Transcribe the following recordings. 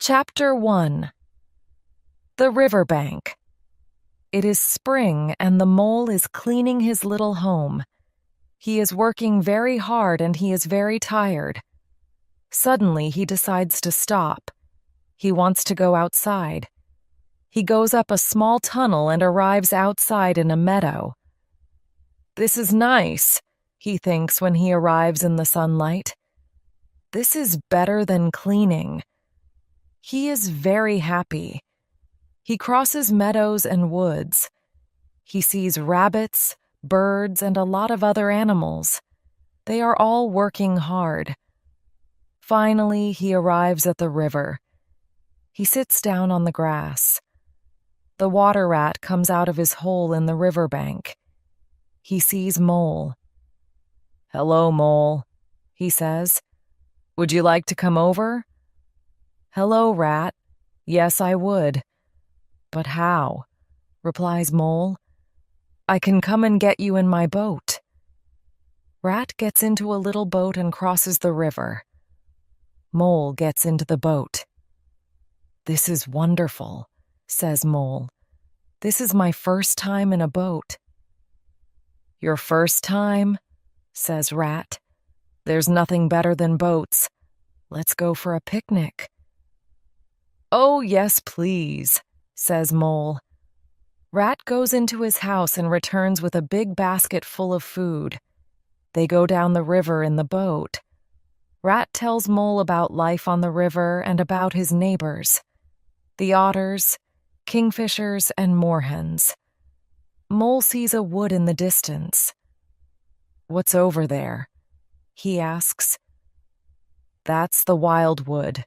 Chapter 1. The Riverbank. It is spring and the mole is cleaning his little home. He is working very hard and he is very tired. Suddenly he decides to stop. He wants to go outside. He goes up a small tunnel and arrives outside in a meadow. This is nice, he thinks when he arrives in the sunlight. This is better than cleaning. He is very happy. He crosses meadows and woods. He sees rabbits, birds, and a lot of other animals. They are all working hard. Finally, he arrives at the river. He sits down on the grass. The water rat comes out of his hole in the riverbank. He sees Mole. "Hello, Mole," he says. "Would you like to come over?" "Hello, Rat. Yes, I would." "But how?" replies Mole. "I can come and get you in my boat." Rat gets into a little boat and crosses the river. Mole gets into the boat. "This is wonderful," says Mole. "This is my first time in a boat." "Your first time?" says Rat. "There's nothing better than boats. Let's go for a picnic." "Oh, yes, please," says Mole. Rat goes into his house and returns with a big basket full of food. They go down the river in the boat. Rat tells Mole about life on the river and about his neighbors, the otters, kingfishers, and moorhens. Mole sees a wood in the distance. "What's over there?" he asks. "That's the wildwood,"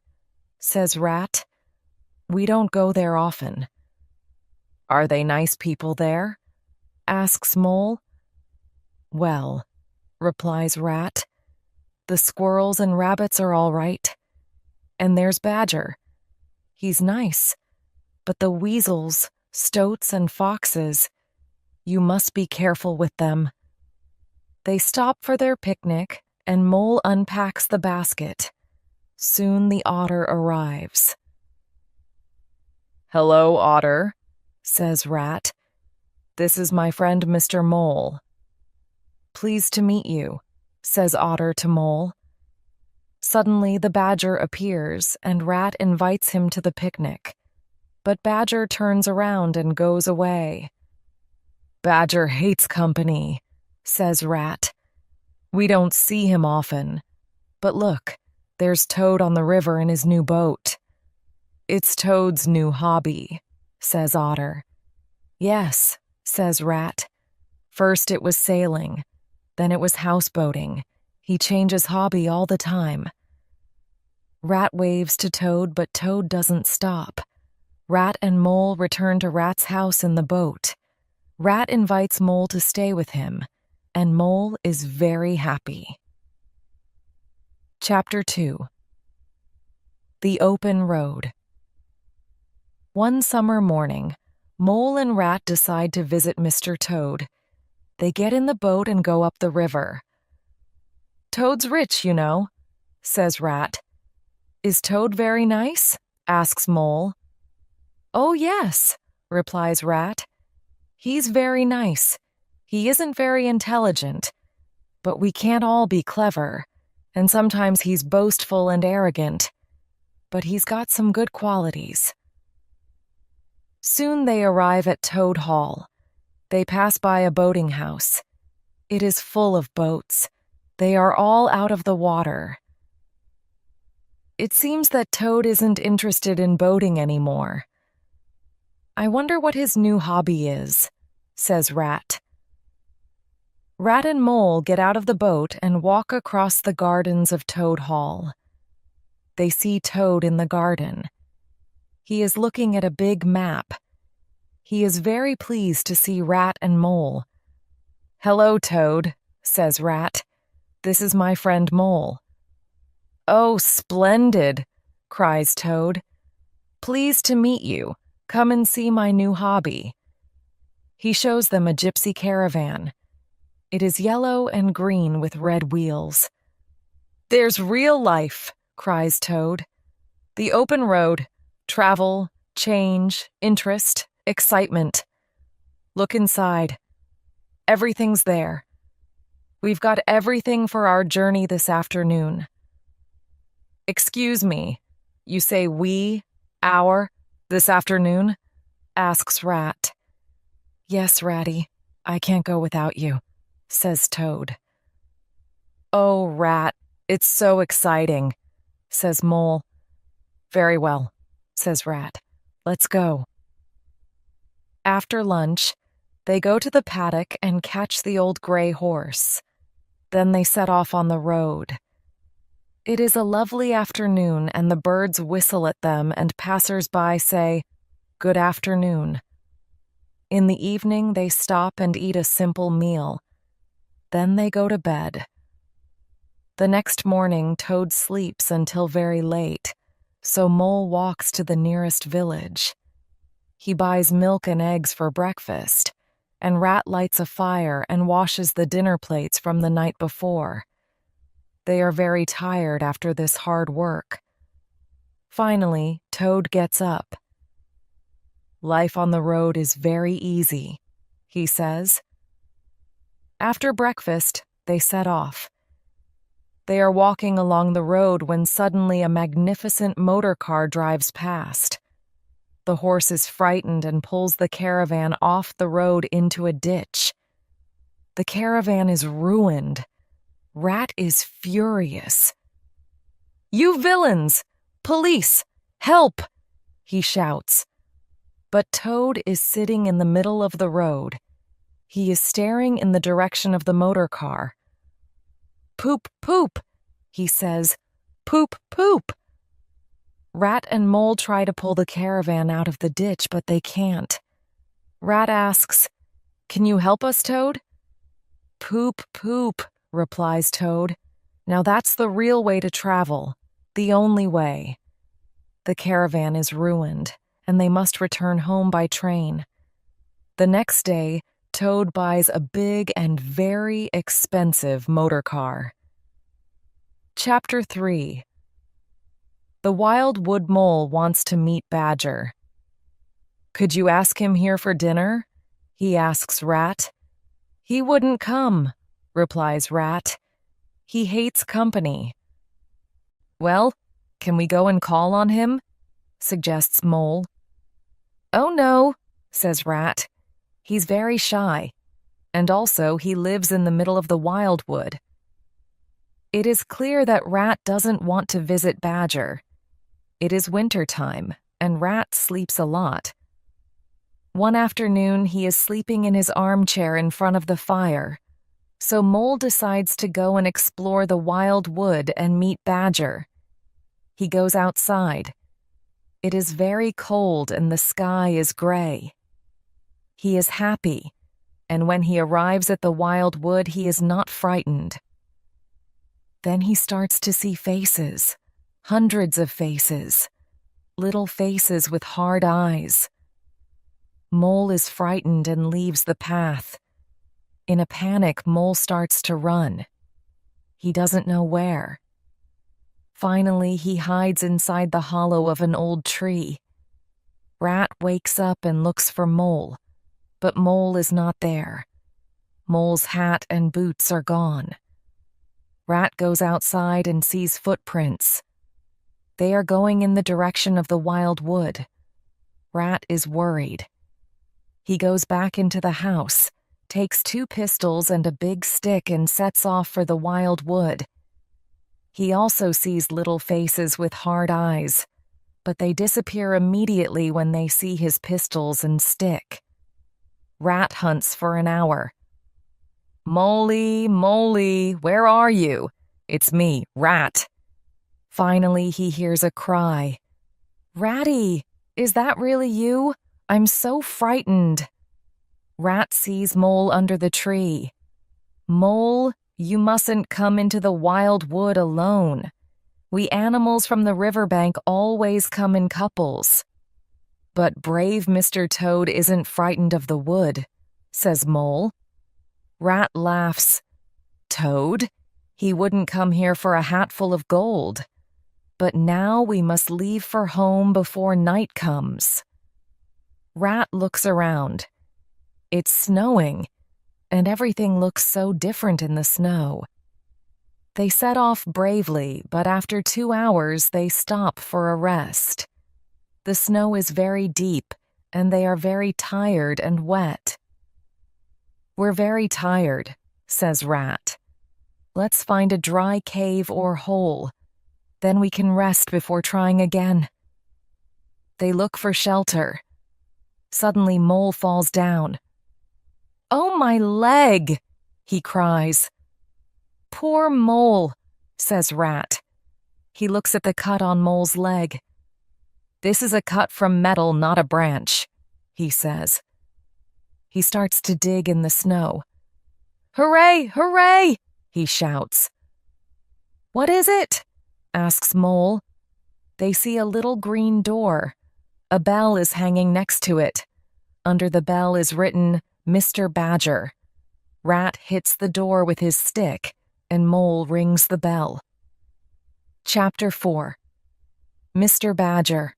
says Rat. "We don't go there often." "Are they nice people there?" asks Mole. "Well," replies Rat, "the squirrels and rabbits are all right. And there's Badger. He's nice. But the weasels, stoats, and foxes, you must be careful with them." They stop for their picnic, and Mole unpacks the basket. Soon the otter arrives. "Hello, Otter," says Rat. "This is my friend Mr. Mole." "Pleased to meet you," says Otter to Mole. Suddenly the Badger appears, and Rat invites him to the picnic. But Badger turns around and goes away. "Badger hates company," says Rat. "We don't see him often. But look, there's Toad on the river in his new boat." "It's Toad's new hobby," says Otter. "Yes," says Rat. "First it was sailing, then it was houseboating. He changes hobby all the time." Rat waves to Toad, but Toad doesn't stop. Rat and Mole return to Rat's house in the boat. Rat invites Mole to stay with him, and Mole is very happy. Chapter 2. The Open Road. One summer morning, Mole and Rat decide to visit Mr. Toad. They get in the boat and go up the river. "Toad's rich, you know," says Rat. "Is Toad very nice?" asks Mole. "Oh, yes," replies Rat. "He's very nice. He isn't very intelligent, but we can't all be clever, and sometimes he's boastful and arrogant, but he's got some good qualities." Soon they arrive at Toad Hall. They pass by a boating house. It is full of boats. They are all out of the water. It seems that Toad isn't interested in boating anymore. "I wonder what his new hobby is," says Rat. Rat and Mole get out of the boat and walk across the gardens of Toad Hall. They see Toad in the garden. He is looking at a big map. He is very pleased to see Rat and Mole. "Hello, Toad," says Rat. "This is my friend Mole." "Oh, splendid," cries Toad. "Pleased to meet you. Come and see my new hobby." He shows them a gypsy caravan. It is yellow and green with red wheels. "There's real life," cries Toad. The open road, travel, change, interest, excitement. Look inside. Everything's there. We've got everything for our journey this afternoon. Excuse me, you say we, our, this afternoon? Asks Rat. Yes, Ratty, I can't go without you, says Toad. Oh, Rat, it's so exciting, says Mole. Very well, says Rat. Let's go. After lunch, they go to the paddock and catch the old gray horse. Then they set off on the road. It is a lovely afternoon, and the birds whistle at them, and passers-by say, "Good afternoon." In the evening, they stop and eat a simple meal. Then they go to bed. The next morning, Toad sleeps until very late, so Mole walks to the nearest village. He buys milk and eggs for breakfast, and Rat lights a fire and washes the dinner plates from the night before. They are very tired after this hard work. Finally, Toad gets up. Life on the road is very easy, he says. After breakfast, they set off. They are walking along the road when suddenly a magnificent motor car drives past. The horse is frightened and pulls the caravan off the road into a ditch. The caravan is ruined. Rat is furious. "You villains! Police! Help!" he shouts. But Toad is sitting in the middle of the road. He is staring in the direction of the motor car. "Poop, poop," he says. "Poop, poop." Rat and Mole try to pull the caravan out of the ditch, but they can't. Rat asks, "Can you help us, Toad?" "Poop, poop," replies Toad. "Now that's the real way to travel, the only way." The caravan is ruined, and they must return home by train. The next day, Toad buys a big and very expensive motor car. Chapter 3. The Wild Wood Mole wants to meet Badger. "Could you ask him here for dinner?" he asks Rat. "He wouldn't come," replies Rat. "He hates company." "Well, can we go and call on him?" suggests Mole. "Oh no," says Rat. "He's very shy, and also he lives in the middle of the wildwood." It is clear that Rat doesn't want to visit Badger. It is winter time, and Rat sleeps a lot. One afternoon, he is sleeping in his armchair in front of the fire, so Mole decides to go and explore the wild wood and meet Badger. He goes outside. It is very cold and the sky is gray. He is happy, and when he arrives at the wild wood, he is not frightened. Then he starts to see faces, hundreds of faces, little faces with hard eyes. Mole is frightened and leaves the path. In a panic, Mole starts to run. He doesn't know where. Finally, he hides inside the hollow of an old tree. Rat wakes up and looks for Mole, but Mole is not there. Mole's hat and boots are gone. Rat goes outside and sees footprints. They are going in the direction of the wild wood. Rat is worried. He goes back into the house, takes 2 pistols and a big stick and sets off for the wild wood. He also sees little faces with hard eyes, but they disappear immediately when they see his pistols and stick. Rat hunts for an hour. "Moley, Moley, where are you? It's me, Rat." Finally, he hears a cry. "Ratty, is that really you? I'm so frightened." Rat sees Mole under the tree. "Mole, you mustn't come into the wild wood alone. We animals from the riverbank always come in couples." "But brave Mr. Toad isn't frightened of the wood," says Mole. Rat laughs. "Toad? He wouldn't come here for a hatful of gold." but now we must leave for home before night comes. Rat looks around. It's snowing, and everything looks so different in the snow. They set off bravely, but after 2 hours they stop for a rest. The snow is very deep, and they are very tired and wet. "We're very tired," says Rat. "Let's find a dry cave or hole. Then we can rest before trying again." They look for shelter. Suddenly Mole falls down. "Oh, my leg!" he cries. "Poor Mole," says Rat. He looks at the cut on Mole's leg. "This is a cut from metal, not a branch," he says. He starts to dig in the snow. "Hooray! Hooray!" he shouts. "What is it?" asks Mole. They see a little green door. A bell is hanging next to it. Under the bell is written, "Mr. Badger." Rat hits the door with his stick, and Mole rings the bell. Chapter 4. Mr. Badger.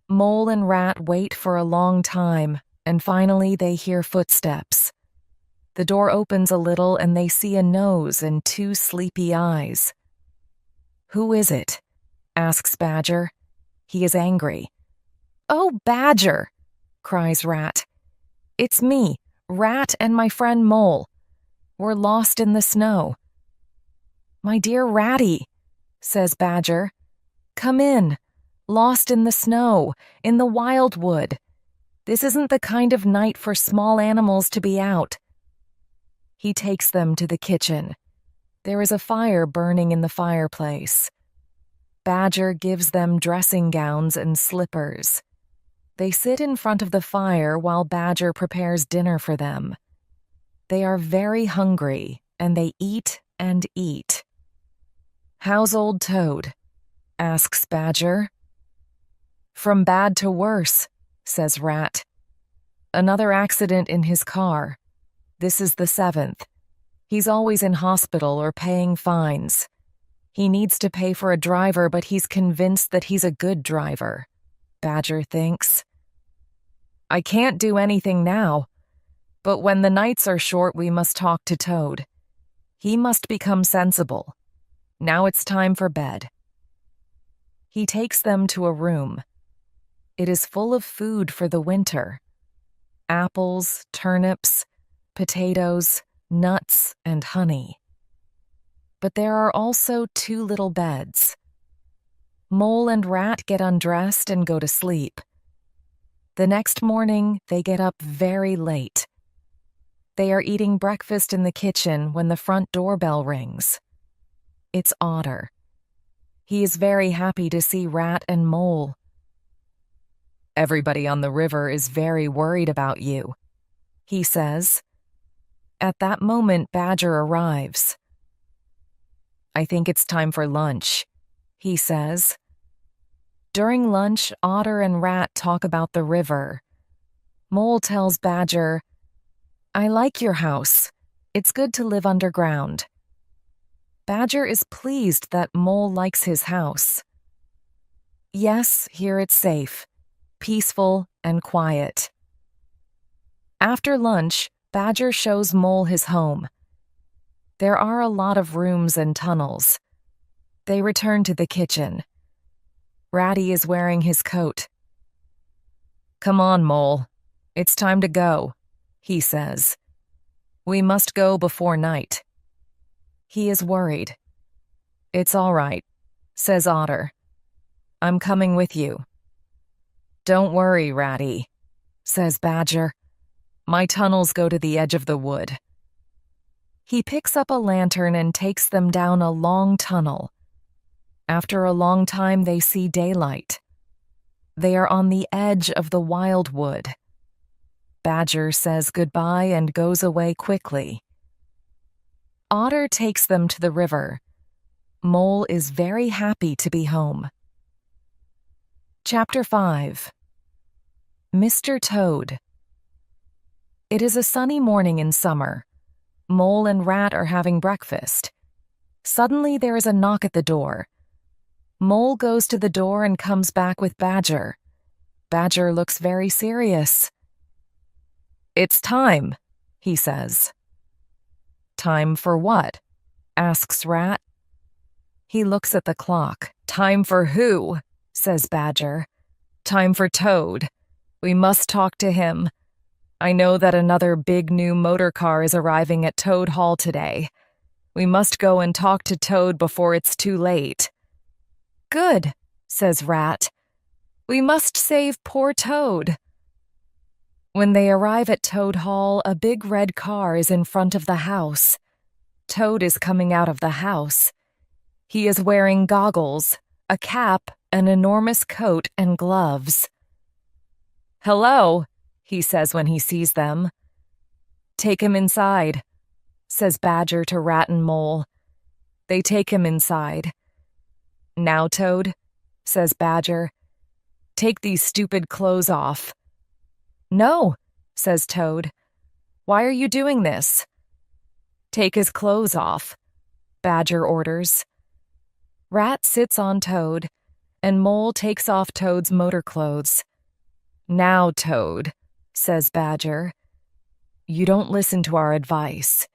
Mole and Rat wait for a long time, and finally they hear footsteps. The door opens a little and they see a nose and 2 sleepy eyes. "Who is it?" asks Badger. He is angry. "Oh, Badger!" cries Rat. "It's me, Rat, and my friend Mole. We're lost in the snow." "My dear Ratty," says Badger, "come in. Lost in the snow, in the wildwood. This isn't the kind of night for small animals to be out." He takes them to the kitchen. There is a fire burning in the fireplace. Badger gives them dressing gowns and slippers. They sit in front of the fire while Badger prepares dinner for them. They are very hungry, and they eat and eat. "How's old Toad?" asks Badger. "From bad to worse," says Rat. "Another accident in his car. This is the 7th. He's always in hospital or paying fines. He needs to pay for a driver, but he's convinced that he's a good driver," Badger thinks. "I can't do anything now, but when the nights are short we must talk to Toad. He must become sensible. Now it's time for bed." He takes them to a room. It is full of food for the winter. Apples, turnips, potatoes, nuts, and honey. But there are also 2 little beds. Mole and Rat get undressed and go to sleep. The next morning, they get up very late. They are eating breakfast in the kitchen when the front doorbell rings. It's Otter. He is very happy to see Rat and Mole. "Everybody on the river is very worried about you," he says. At that moment, Badger arrives. "I think it's time for lunch," he says. During lunch, Otter and Rat talk about the river. Mole tells Badger, "I like your house. It's good to live underground." Badger is pleased that Mole likes his house. Yes, here it's safe, peaceful, and quiet. After lunch, Badger shows Mole his home. There are a lot of rooms and tunnels. They return to the kitchen. Ratty is wearing his coat. "Come on, Mole. It's time to go," he says. "We must go before night." He is worried. "It's all right," says Otter. "I'm coming with you." "Don't worry, Ratty," says Badger. "My tunnels go to the edge of the wood." He picks up a lantern and takes them down a long tunnel. After a long time, they see daylight. They are on the edge of the wildwood. Badger says goodbye and goes away quickly. Otter takes them to the river. Mole is very happy to be home. Chapter 5. Mr. Toad. It is a sunny morning in summer. Mole and Rat are having breakfast. Suddenly there is a knock at the door. Mole goes to the door and comes back with Badger. Badger looks very serious. "It's time," he says. "Time for what?" asks Rat. He looks at the clock. "Time for who?" says Badger. "Time for Toad. We must talk to him. I know that another big new motor car is arriving at Toad Hall today. We must go and talk to Toad before it's too late." "Good," says Rat. "We must save poor Toad." When they arrive at Toad Hall, a big red car is in front of the house. Toad is coming out of the house. He is wearing goggles, a cap, an enormous coat, and gloves. "Hello," he says when he sees them. "Take him inside," says Badger to Rat and Mole. They take him inside. "Now, Toad," says Badger, "take these stupid clothes off." "No," says Toad. "Why are you doing this?" "Take his clothes off," Badger orders. Rat sits on Toad, and Mole takes off Toad's motor clothes. "Now, Toad," says Badger, "you don't listen to our advice.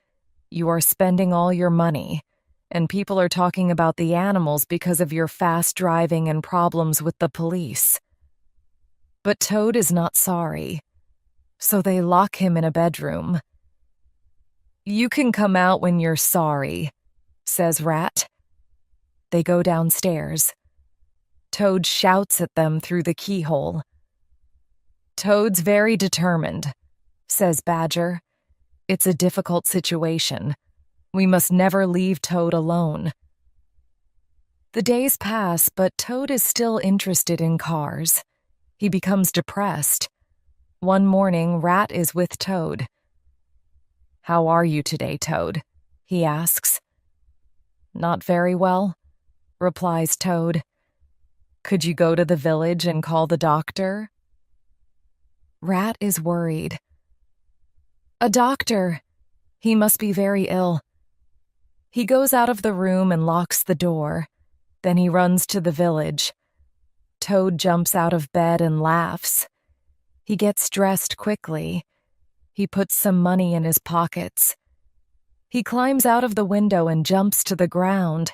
You are spending all your money, and people are talking about the animals because of your fast driving and problems with the police." But Toad is not sorry, so they lock him in a bedroom. "You can come out when you're sorry," says Rat. They go downstairs. Toad shouts at them through the keyhole. "Toad's very determined," says Badger. "It's a difficult situation. We must never leave Toad alone." The days pass, but Toad is still interested in cars. He becomes depressed. One morning, Rat is with Toad. "How are you today, Toad?" he asks. "Not very well," replies Toad. "Could you go to the village and call the doctor?" Rat is worried. "A doctor? He must be very ill." He goes out of the room and locks the door. Then he runs to the village. Toad jumps out of bed and laughs. He gets dressed quickly. He puts some money in his pockets. He climbs out of the window and jumps to the ground.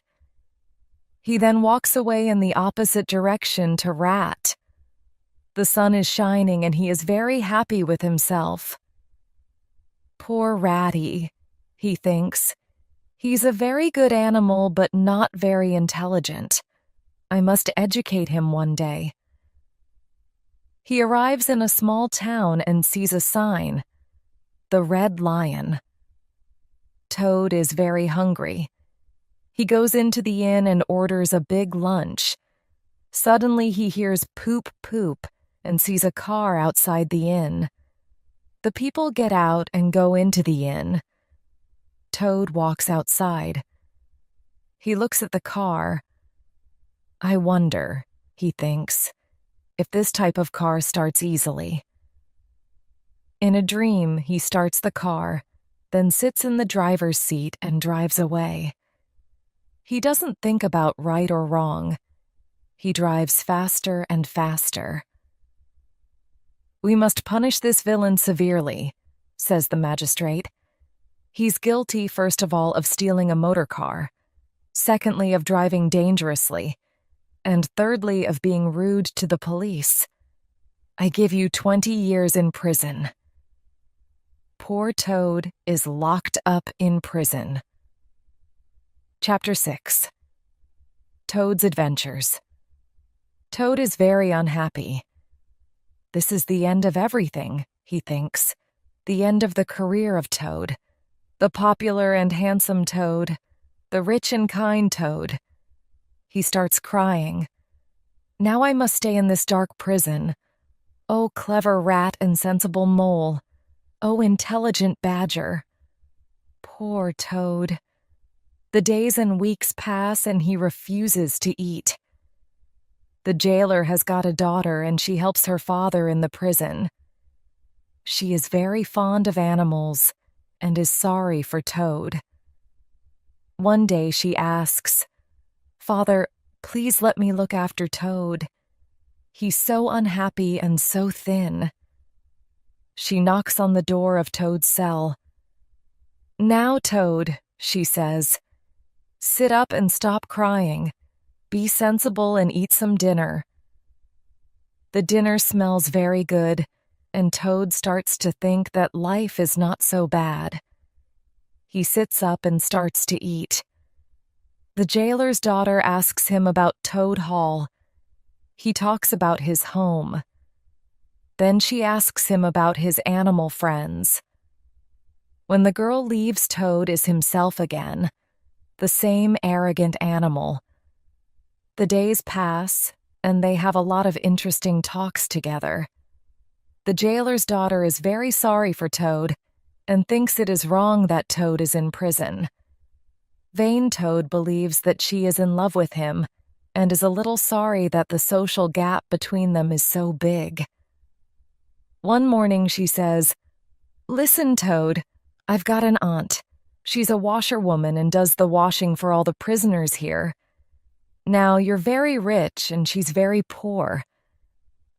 He then walks away in the opposite direction to Rat. The sun is shining and he is very happy with himself. "Poor Ratty," he thinks. "He's a very good animal, but not very intelligent. I must educate him one day." He arrives in a small town and sees a sign, "The Red Lion." Toad is very hungry. He goes into the inn and orders a big lunch. Suddenly he hears poop poop and sees a car outside the inn. The people get out and go into the inn. Toad walks outside. He looks at the car. "I wonder," he thinks, "if this type of car starts easily." In a dream, he starts the car, then sits in the driver's seat and drives away. He doesn't think about right or wrong. He drives faster and faster. "We must punish this villain severely," says the magistrate. "He's guilty, first of all, of stealing a motor car, secondly, of driving dangerously, and thirdly, of being rude to the police. I give you 20 years in prison." Poor Toad is locked up in prison. Chapter 6. Toad's Adventures. Toad is very unhappy. This is the end of everything, he thinks. The end of the career of Toad. The popular and handsome Toad. The rich and kind Toad. He starts crying. "Now I must stay in this dark prison. Oh, clever Rat and sensible Mole. Oh, intelligent Badger." Poor Toad. The days and weeks pass and he refuses to eat. The jailer has got a daughter and she helps her father in the prison. She is very fond of animals and is sorry for Toad. One day she asks, "Father, Please let me look after Toad. He's so unhappy and so thin. She knocks on the door of Toad's cell. Now, Toad, she says, sit up and stop crying. Be sensible and eat some dinner. The dinner smells very good, and Toad starts to think that life is not so bad. He sits up and starts to eat. The jailer's daughter asks him about Toad Hall. He talks about his home. Then she asks him about his animal friends. When the girl leaves, Toad is himself again, the same arrogant animal. The days pass, and they have a lot of interesting talks together. The jailer's daughter is very sorry for Toad and thinks it is wrong that Toad is in prison. Vain Toad believes that she is in love with him and is a little sorry that the social gap between them is so big. One morning she says, "Listen, Toad, I've got an aunt. She's a washerwoman and does the washing for all the prisoners here. Now, you're very rich and she's very poor.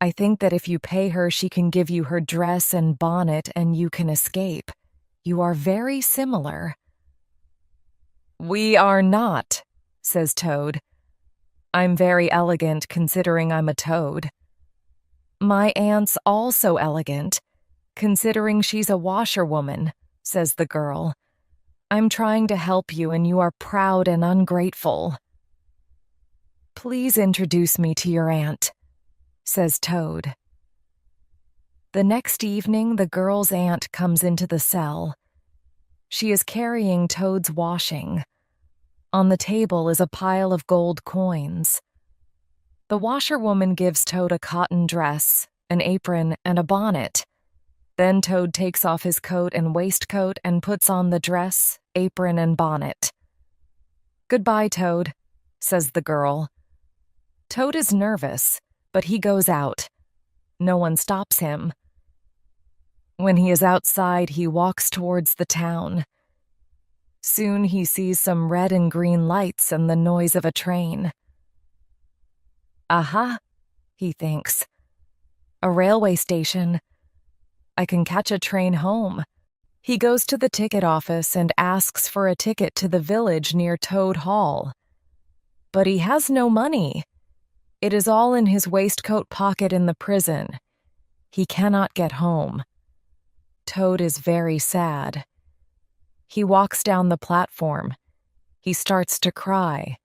I think that if you pay her, she can give you her dress and bonnet and you can escape. You are very similar." "We are not," says Toad. "I'm very elegant considering I'm a toad." "My aunt's also elegant, considering she's a washerwoman," says the girl. "I'm trying to help you and you are proud and ungrateful." "Please introduce me to your aunt," says Toad. The next evening, the girl's aunt comes into the cell. She is carrying Toad's washing. On the table is a pile of gold coins. The washerwoman gives Toad a cotton dress, an apron, and a bonnet. Then Toad takes off his coat and waistcoat and puts on the dress, apron, and bonnet. "Goodbye, Toad," says the girl. Toad is nervous, but he goes out. No one stops him. When he is outside, he walks towards the town. Soon he sees some red and green lights and the noise of a train. "Aha," he thinks. "A railway station. I can catch a train home." He goes to the ticket office and asks for a ticket to the village near Toad Hall. But he has no money. It is all in his waistcoat pocket in the prison. He cannot get home. Toad is very sad. He walks down the platform. He starts to cry.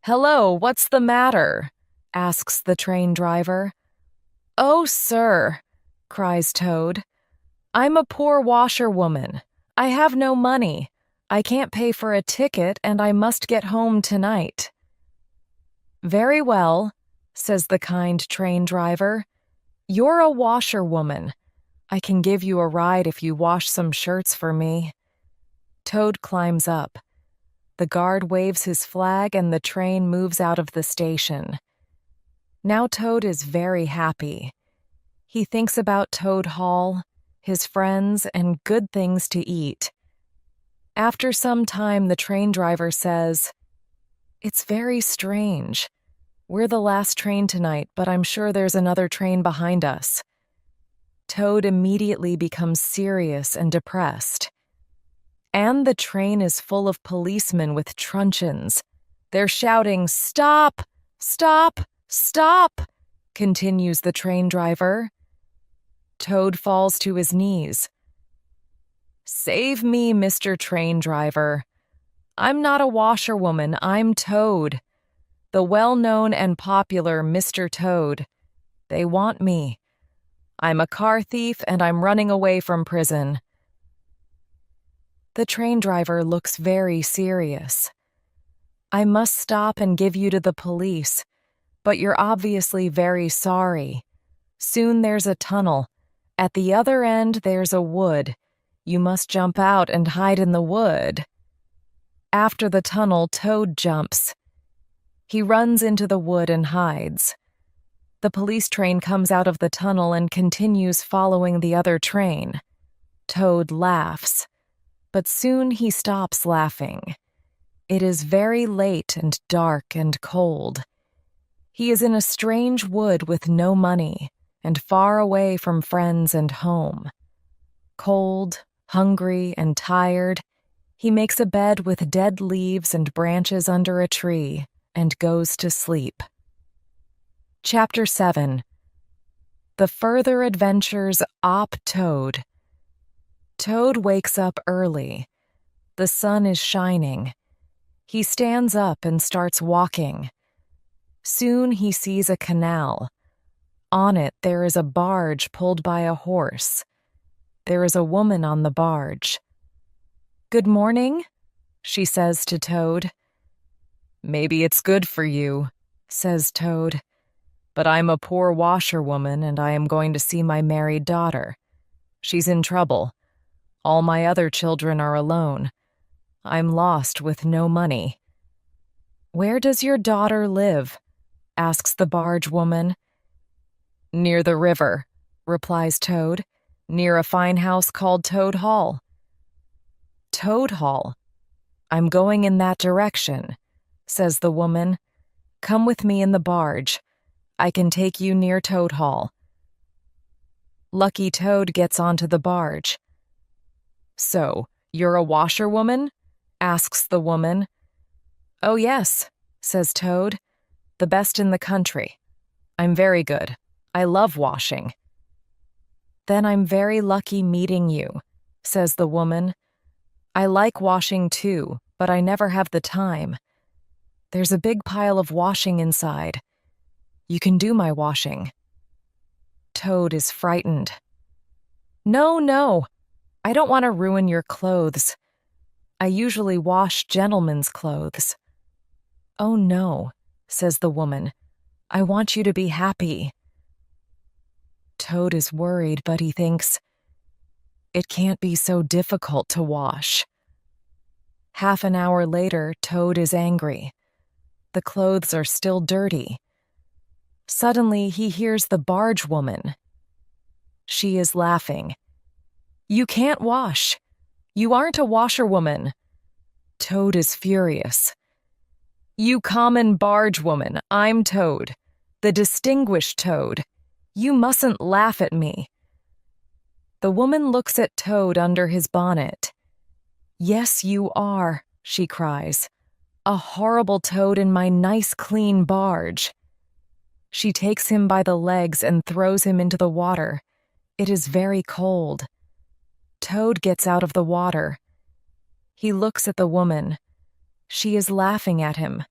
"Hello, what's the matter?" asks the train driver. "Oh, sir," cries Toad. "I'm a poor washerwoman. I have no money. I can't pay for a ticket and I must get home tonight." "Very well," says the kind train driver. "You're a washerwoman. I can give you a ride if you wash some shirts for me." Toad climbs up. The guard waves his flag and the train moves out of the station. Now Toad is very happy. He thinks about Toad Hall, his friends, and good things to eat. After some time, the train driver says, "It's very strange. We're the last train tonight, but I'm sure there's another train behind us." Toad immediately becomes serious and depressed. And the train is full of policemen with truncheons. They're shouting, "Stop! Stop! Stop!" continues the train driver. Toad falls to his knees. "Save me, Mr. Train Driver. I'm not a washerwoman, I'm Toad. The well-known and popular Mr. Toad. They want me. I'm a car thief and I'm running away from prison." The train driver looks very serious. "I must stop and give you to the police, but you're obviously very sorry. Soon there's a tunnel. At the other end there's a wood. You must jump out and hide in the wood." After the tunnel, Toad jumps. He runs into the wood and hides. The police train comes out of the tunnel and continues following the other train. Toad laughs, but soon he stops laughing. It is very late and dark and cold. He is in a strange wood with no money and far away from friends and home. Cold, hungry, and tired, he makes a bed with dead leaves and branches under a tree and goes to sleep. Chapter 7. The Further Adventures of Toad. Toad wakes up early. The sun is shining. He stands up and starts walking. Soon he sees a canal. On it there is a barge pulled by a horse. There is a woman on the barge. "Good morning," she says to Toad. "Maybe it's good for you," says Toad. "But I'm a poor washerwoman and I am going to see my married daughter. She's in trouble. All my other children are alone. I'm lost with no money." "Where does your daughter live?" asks the barge woman. "Near the river," replies Toad, "near a fine house called Toad Hall." "Toad Hall? I'm going in that direction," says the woman. "Come with me in the barge. I can take you near Toad Hall." Lucky Toad gets onto the barge. "So, you're a washerwoman?" asks the woman. "Oh, yes," says Toad. "The best in the country. I'm very good. I love washing." "Then I'm very lucky meeting you," says the woman. "I like washing too, but I never have the time. There's a big pile of washing inside. You can do my washing." Toad is frightened. "No, no, I don't want to ruin your clothes. I usually wash gentlemen's clothes." "Oh, no," says the woman. "I want you to be happy." Toad is worried, but he thinks, it can't be so difficult to wash. Half an hour later, Toad is angry. The clothes are still dirty. Suddenly, he hears the barge woman. She is laughing. "You can't wash. You aren't a washerwoman." Toad is furious. "You common barge woman, I'm Toad, the distinguished Toad. You mustn't laugh at me." The woman looks at Toad under his bonnet. "Yes, you are," she cries. "A horrible toad in my nice clean barge." She takes him by the legs and throws him into the water. It is very cold. Toad gets out of the water. He looks at the woman. She is laughing at him.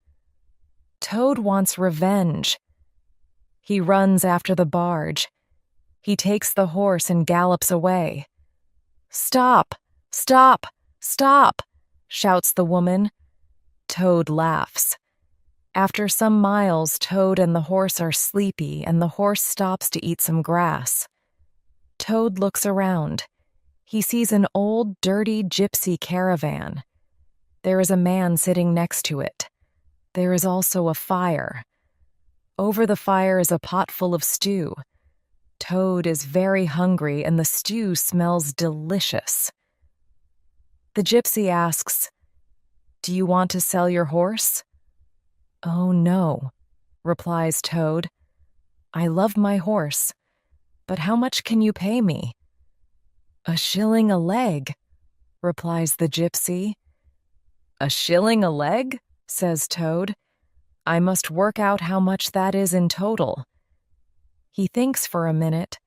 Toad wants revenge. He runs after the barge. He takes the horse and gallops away. "Stop! Stop! Stop!" shouts the woman. Toad laughs. After some miles, Toad and the horse are sleepy, and the horse stops to eat some grass. Toad looks around. He sees an old, dirty gypsy caravan. There is a man sitting next to it. There is also a fire. Over the fire is a pot full of stew. Toad is very hungry, and the stew smells delicious. The gypsy asks, "Do you want to sell your horse?" "Oh, no," replies Toad. "I love my horse, but how much can you pay me?" "A shilling a leg," replies the gypsy. "A shilling a leg?" says Toad. "I must work out how much that is in total." He thinks for a minute.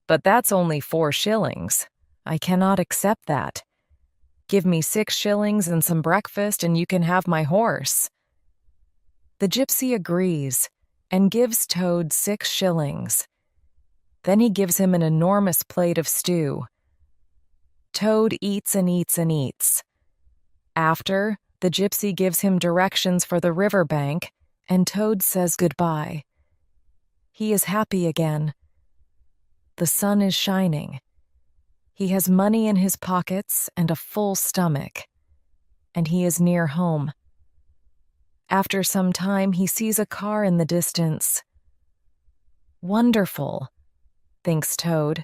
"But that's only 4 shillings. I cannot accept that. Give me 6 shillings and some breakfast, and you can have my horse." The gypsy agrees and gives Toad 6 shillings. Then he gives him an enormous plate of stew. Toad eats and eats and eats. After, the gypsy gives him directions for the river bank, and Toad says goodbye. He is happy again. The sun is shining. He has money in his pockets and a full stomach, and he is near home. After some time, he sees a car in the distance. "Wonderful," thinks Toad.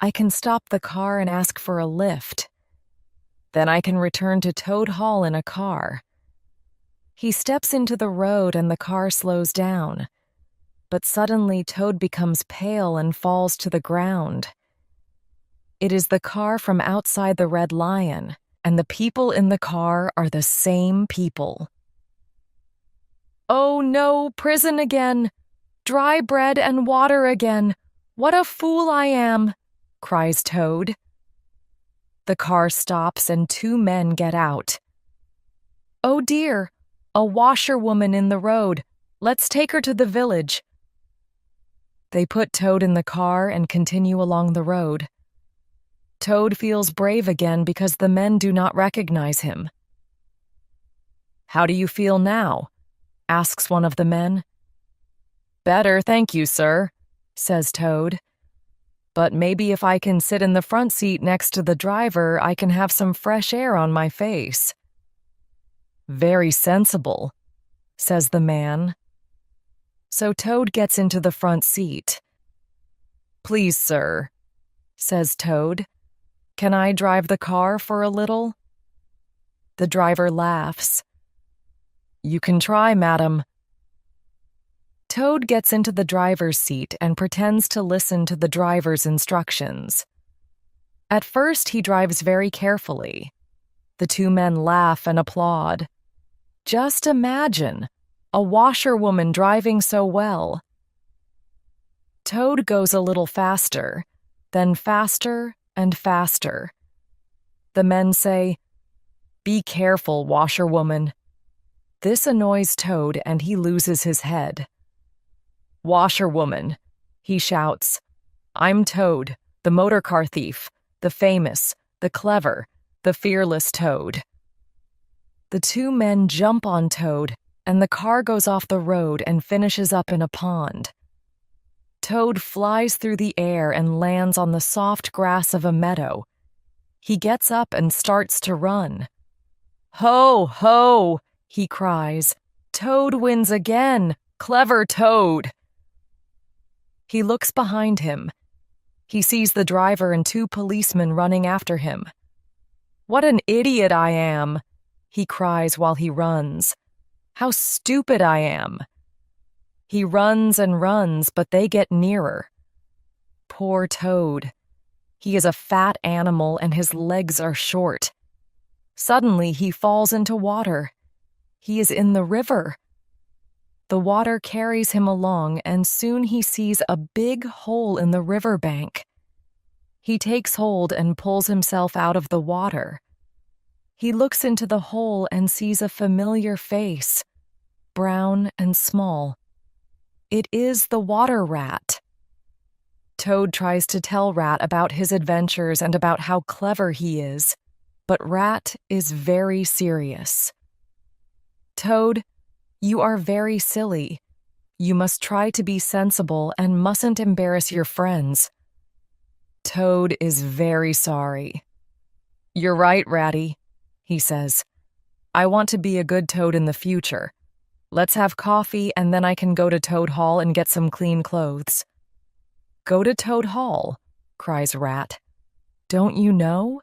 "I can stop the car and ask for a lift." Then I can return to Toad Hall in a car. He steps into the road and the car slows down. But suddenly Toad becomes pale and falls to the ground. It is the car from outside the Red Lion, and the people in the car are the same people. "Oh no, prison again! Dry bread and water again! What a fool I am!" cries Toad. The car stops and two men get out. "Oh dear, a washerwoman in the road. Let's take her to the village." They put Toad in the car and continue along the road. Toad feels brave again because the men do not recognize him. "How do you feel now?" asks one of the men. "Better, thank you, sir," says Toad. "But maybe if I can sit in the front seat next to the driver, I can have some fresh air on my face." "Very sensible," says the man. So Toad gets into the front seat. "Please, sir," says Toad, "can I drive the car for a little?" The driver laughs. "You can try, madam." Toad gets into the driver's seat and pretends to listen to the driver's instructions. At first, he drives very carefully. The two men laugh and applaud. Just imagine, a washerwoman driving so well. Toad goes a little faster, then faster and faster. The men say, "Be careful, washerwoman." This annoys Toad and he loses his head. "Washerwoman," he shouts. "I'm Toad, the motorcar thief, the famous, the clever, the fearless Toad." The two men jump on Toad, and the car goes off the road and finishes up in a pond. Toad flies through the air and lands on the soft grass of a meadow. He gets up and starts to run. "Ho, ho!" he cries. "Toad wins again! Clever Toad!" He looks behind him. He sees the driver and two policemen running after him. "What an idiot I am!" he cries while he runs. "How stupid I am!" He runs and runs, but they get nearer. Poor Toad. He is a fat animal and his legs are short. Suddenly he falls into water. He is in the river. The water carries him along, and soon he sees a big hole in the riverbank. He takes hold and pulls himself out of the water. He looks into the hole and sees a familiar face, brown and small. It is the water rat. Toad tries to tell Rat about his adventures and about how clever he is, but Rat is very serious. "Toad, you are very silly. You must try to be sensible and mustn't embarrass your friends." Toad is very sorry. "You're right, Ratty," he says. "I want to be a good Toad in the future. Let's have coffee and then I can go to Toad Hall and get some clean clothes." "Go to Toad Hall?" cries Rat. "Don't you know?"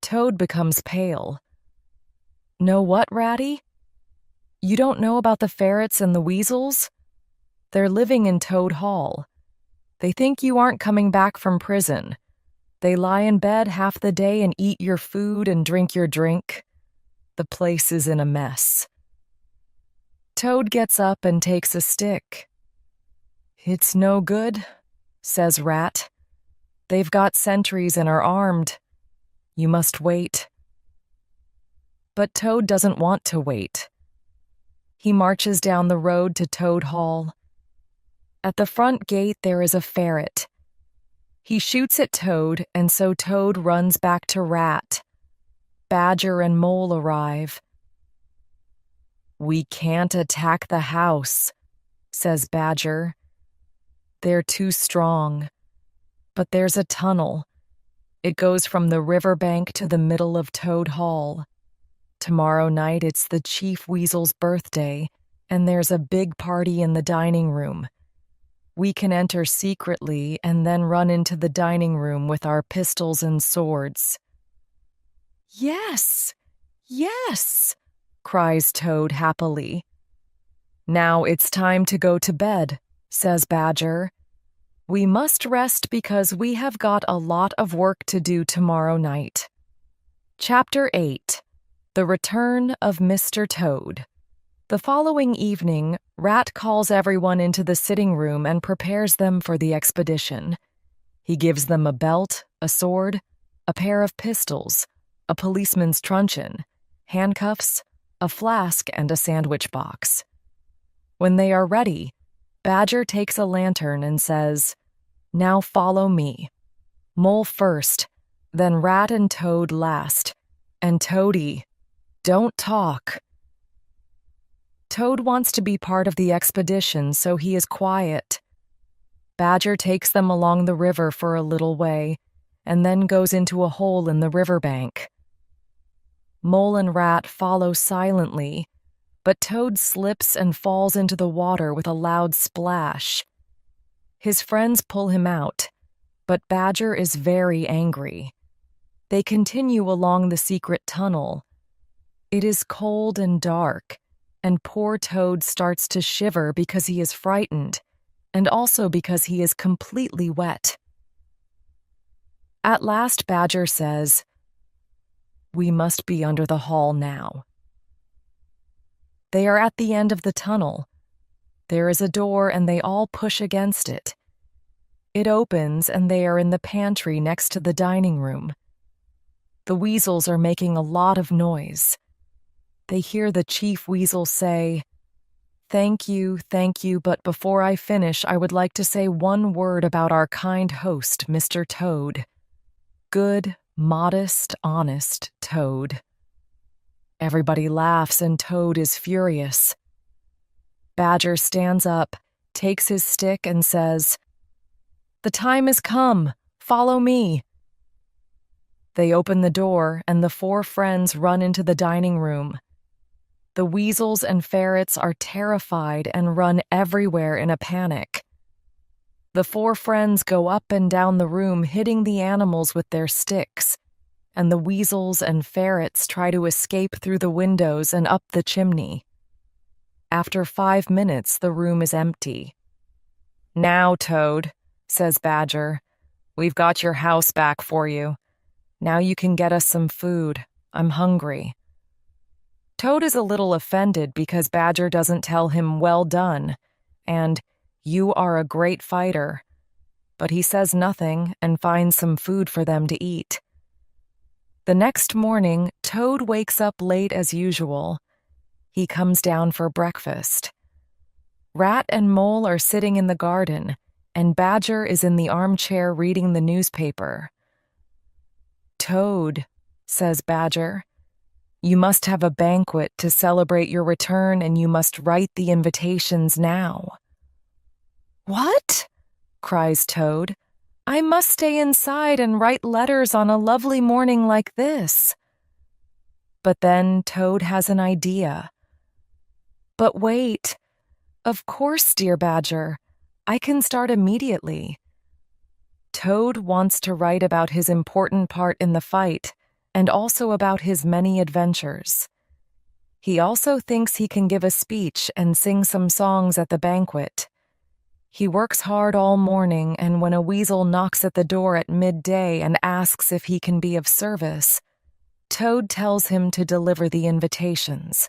Toad becomes pale. "Know what, Ratty? You don't know about the ferrets and the weasels? They're living in Toad Hall. They think you aren't coming back from prison. They lie in bed half the day and eat your food and drink your drink. The place is in a mess." Toad gets up and takes a stick. "It's no good," says Rat. "They've got sentries and are armed. You must wait." But Toad doesn't want to wait. He marches down the road to Toad Hall. At the front gate there is a ferret. He shoots at Toad, and so Toad runs back to Rat. Badger and Mole arrive. "We can't attack the house," says Badger. "They're too strong. But there's a tunnel. It goes from the riverbank to the middle of Toad Hall. Tomorrow night it's the Chief Weasel's birthday, and there's a big party in the dining room. We can enter secretly and then run into the dining room with our pistols and swords. Yes, yes, cries Toad happily. Now it's time to go to bed, says Badger. We must rest because we have got a lot of work to do tomorrow night. Chapter 8. The Return of Mr. Toad. The following evening, Rat calls everyone into the sitting room and prepares them for the expedition. He gives them a belt, a sword, a pair of pistols, a policeman's truncheon, handcuffs, a flask, and a sandwich box. When they are ready, Badger takes a lantern and says, "Now follow me. Mole first, then Rat and Toad last, and Toady, don't talk." Toad wants to be part of the expedition, so he is quiet. Badger takes them along the river for a little way, and then goes into a hole in the riverbank. Mole and Rat follow silently, but Toad slips and falls into the water with a loud splash. His friends pull him out, but Badger is very angry. They continue along the secret tunnel. It is cold and dark, and poor Toad starts to shiver because he is frightened, and also because he is completely wet. At last Badger says, "We must be under the hall now." They are at the end of the tunnel. There is a door and they all push against it. It opens and they are in the pantry next to the dining room. The weasels are making a lot of noise. They hear the chief weasel say, thank you, but before I finish, I would like to say one word about our kind host, Mr. Toad. Good, modest, honest Toad." Everybody laughs and Toad is furious. Badger stands up, takes his stick, and says, "The time has come. Follow me." They open the door, and the four friends run into the dining room. The weasels and ferrets are terrified and run everywhere in a panic. The four friends go up and down the room, hitting the animals with their sticks, and the weasels and ferrets try to escape through the windows and up the chimney. After 5 minutes, the room is empty. "Now, Toad," says Badger, "we've got your house back for you. Now you can get us some food. I'm hungry." Toad is a little offended because Badger doesn't tell him "well done" and "you are a great fighter," but he says nothing and finds some food for them to eat. The next morning, Toad wakes up late as usual. He comes down for breakfast. Rat and Mole are sitting in the garden, and Badger is in the armchair reading the newspaper. "Toad," says Badger, "you must have a banquet to celebrate your return, and you must write the invitations now." "What?" cries Toad. "I must stay inside and write letters on a lovely morning like this." But then Toad has an idea. "But wait. Of course, dear Badger. I can start immediately." Toad wants to write about his important part in the fight and also about his many adventures. He also thinks he can give a speech and sing some songs at the banquet. He works hard all morning, and when a weasel knocks at the door at midday and asks if he can be of service, Toad tells him to deliver the invitations.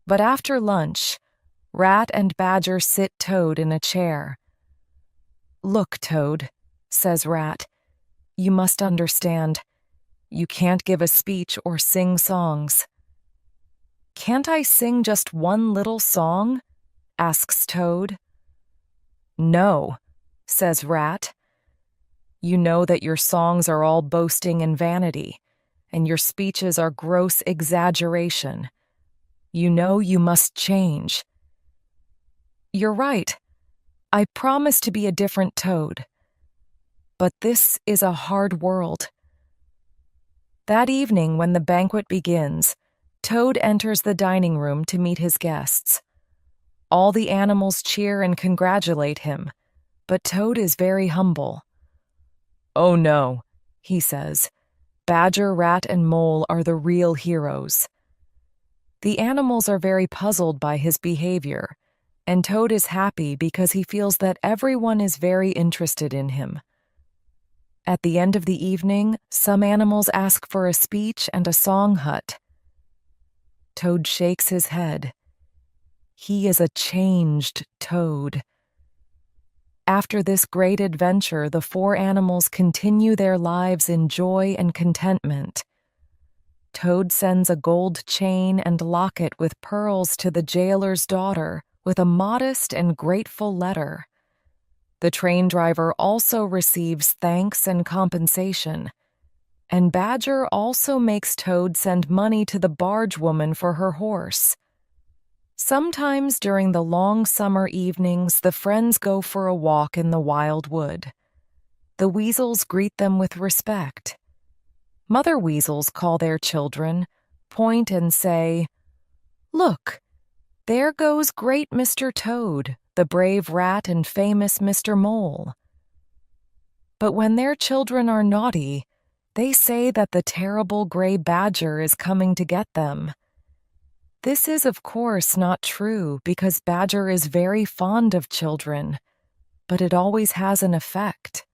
But after lunch, Rat and Badger sit Toad in a chair. "Look, Toad," says Rat, "you must understand. You can't give a speech or sing songs." "Can't I sing just one little song?" asks Toad. "No," says Rat. "You know that your songs are all boasting and vanity, and your speeches are gross exaggeration. You know you must change." "You're right. I promise to be a different Toad. But this is a hard world." That evening, when the banquet begins, Toad enters the dining room to meet his guests. All the animals cheer and congratulate him, but Toad is very humble. "Oh no," he says, Badger, Rat, and Mole are the real heroes. The animals are very puzzled by his behavior, and Toad is happy because he feels that everyone is very interested in him. At the end of the evening, some animals ask for a speech and a song hut. Toad shakes his head. He is a changed Toad. After this great adventure, the four animals continue their lives in joy and contentment. Toad sends a gold chain and locket with pearls to the jailer's daughter with a modest and grateful letter. The train driver also receives thanks and compensation, and Badger also makes Toad send money to the barge woman for her horse. Sometimes during the long summer evenings, the friends go for a walk in the wild wood. The weasels greet them with respect. Mother weasels call their children, point and say, "Look, there goes great Mr. Toad, the brave rat and famous Mr. Mole." But when their children are naughty, they say that the terrible gray badger is coming to get them. This is, of course, not true because Badger is very fond of children, but it always has an effect.